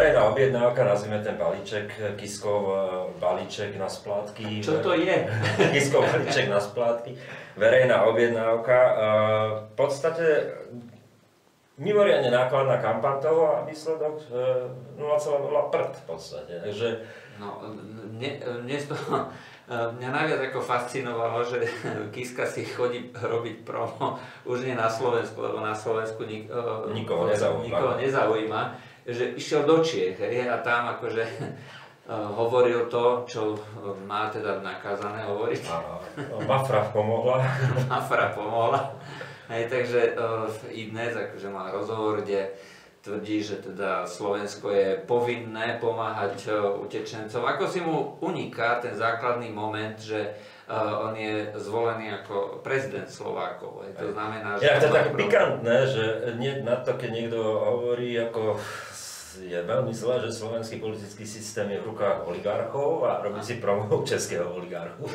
verejná objednávka, nazvime ten balíček, Kiskov balíček na splátky. Čo to je? Kiskov balíček na splátky, verejná objednávka. V podstate mimoriadne nákladná kampaň toho a výsledok 0,0 prd v podstate. Takže... No, mňa najviac ako fascinovalo, že Kiska si chodí robiť promo už nie na Slovensku, lebo na Slovensku nikoho nezaujíma, že išiel do Čiech a tam akože hovoril to, čo má teda nakázané hovoriť. Mafra pomohla. Mafra pomohla. Takže Idnes akože mal rozhovor, kde tvrdí, že teda Slovensko je povinné pomáhať utečencom. Ako si mu uniká ten základný moment, že on je zvolený ako prezident Slovákov. To znamená, že... To je také pikantné, že nie na to, keď niekto hovorí, ako je veľmi zlé, že slovenský politický systém je v rukách oligarchov a robí si promo českého oligarchu.